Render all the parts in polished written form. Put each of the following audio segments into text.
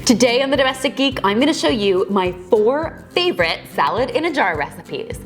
Today on The Domestic Geek, I'm going to show you my 4 favorite salad in a jar recipes.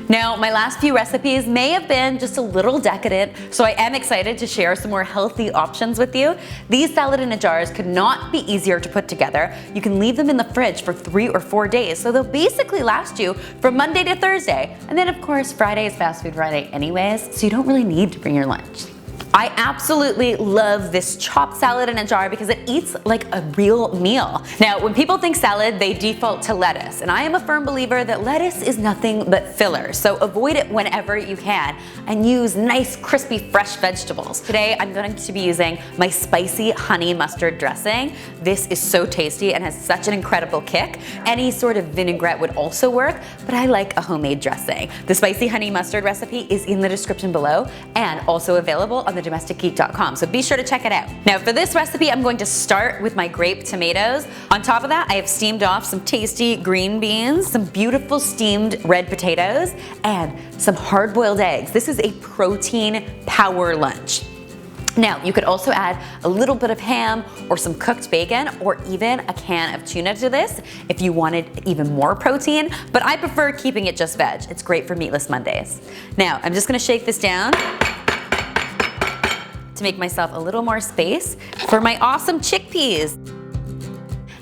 Now, my last few recipes may have been just a little decadent, so I am excited to share some more healthy options with you. These salad in a jars could not be easier to put together. You can leave them in the fridge for 3 or 4 days, so they'll basically last you from Monday to Thursday. And then of course, Friday is Fast Food Friday anyways, so you don't really need to bring your lunch. I absolutely love this chopped salad in a jar because it eats like a real meal. Now, when people think salad, they default to lettuce, and I am a firm believer that lettuce is nothing but filler, so avoid it whenever you can and use nice, crispy, fresh vegetables. Today, I'm going to be using my spicy honey mustard dressing. This is so tasty and has such an incredible kick. Any sort of vinaigrette would also work, but I like a homemade dressing. The spicy honey mustard recipe is in the description below and also available on the domesticgeek.com, so be sure to check it out. Now for this recipe, I'm going to start with my grape tomatoes. On top of that, I have steamed off some tasty green beans, some beautiful steamed red potatoes, and some hard-boiled eggs. This is a protein power lunch. Now, you could also add a little bit of ham or some cooked bacon or even a can of tuna to this if you wanted even more protein, but I prefer keeping it just veg. It's great for Meatless Mondays. Now, I'm just gonna shake this down to make myself a little more space for my awesome chickpeas.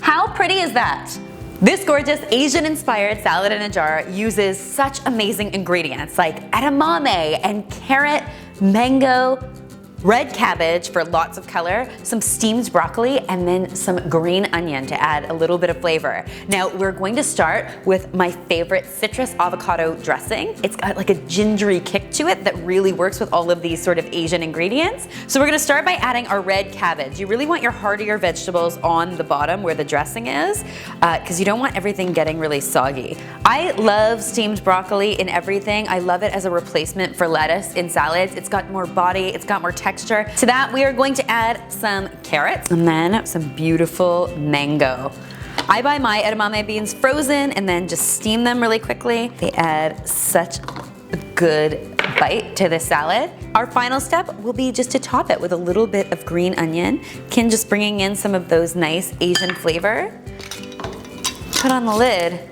How pretty is that? This gorgeous Asian-inspired salad in a jar uses such amazing ingredients like edamame and carrot, mango, red cabbage for lots of color, some steamed broccoli, and then some green onion to add a little bit of flavor. Now, we're going to start with my favorite citrus avocado dressing. It's got like a gingery kick to it that really works with all of these sort of Asian ingredients. So we're gonna start by adding our red cabbage. You really want your heartier vegetables on the bottom where the dressing is, because you don't want everything getting really soggy. I love steamed broccoli in everything. I love it as a replacement for lettuce in salads. It's got more body, it's got more texture. To that, we are going to add some carrots and then some beautiful mango. I buy my edamame beans frozen and then just steam them really quickly. They add such a good bite to this salad. Our final step will be just to top it with a little bit of green onion. Ken just bringing in some of those nice Asian flavor. Put on the lid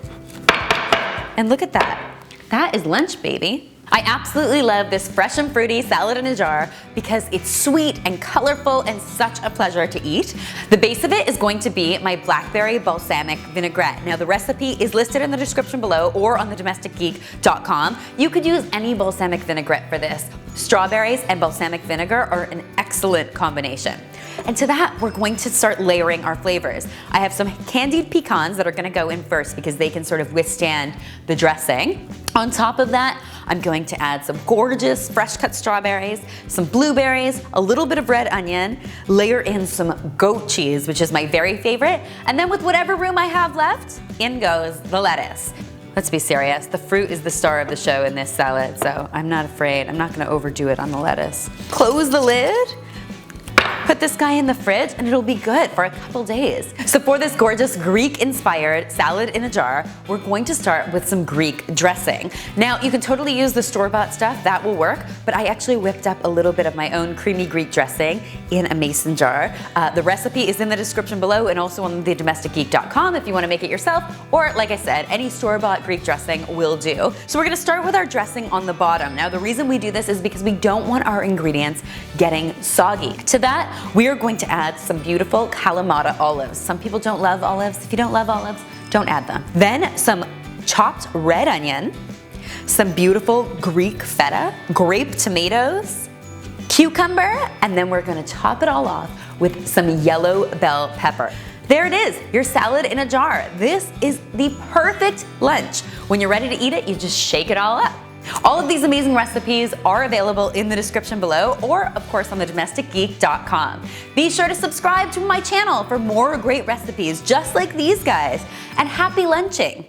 and look at that. That is lunch, baby. I absolutely love this fresh and fruity salad in a jar because it's sweet and colorful and such a pleasure to eat. The base of it is going to be my blackberry balsamic vinaigrette. Now the recipe is listed in the description below or on the domesticgeek.com. You could use any balsamic vinaigrette for this. Strawberries and balsamic vinegar are an excellent combination. And to that, we're going to start layering our flavors. I have some candied pecans that are gonna go in first because they can sort of withstand the dressing. On top of that, I'm going to add some gorgeous fresh cut strawberries, some blueberries, a little bit of red onion, layer in some goat cheese, which is my very favorite, and then with whatever room I have left, in goes the lettuce. Let's be serious, the fruit is the star of the show in this salad, so I'm not afraid. I'm not gonna overdo it on the lettuce. Close the lid. Put this guy in the fridge and it'll be good for a couple days. So for this gorgeous Greek-inspired salad in a jar, we're going to start with some Greek dressing. Now, you can totally use the store-bought stuff, that will work, but I actually whipped up a little bit of my own creamy Greek dressing in a mason jar. The recipe is in the description below and also on the domesticgeek.com if you want to make it yourself, or like I said, any store-bought Greek dressing will do. So we're gonna start with our dressing on the bottom. Now, the reason we do this is because we don't want our ingredients getting soggy. To that, we are going to add some beautiful Kalamata olives. Some people don't love olives. If you don't love olives, don't add them. Then some chopped red onion, some beautiful Greek feta, grape tomatoes, cucumber, and then we're gonna top it all off with some yellow bell pepper. There it is, your salad in a jar. This is the perfect lunch. When you're ready to eat it, you just shake it all up. All of these amazing recipes are available in the description below or of course on the domesticgeek.com. Be sure to subscribe to my channel for more great recipes just like these guys, and happy lunching!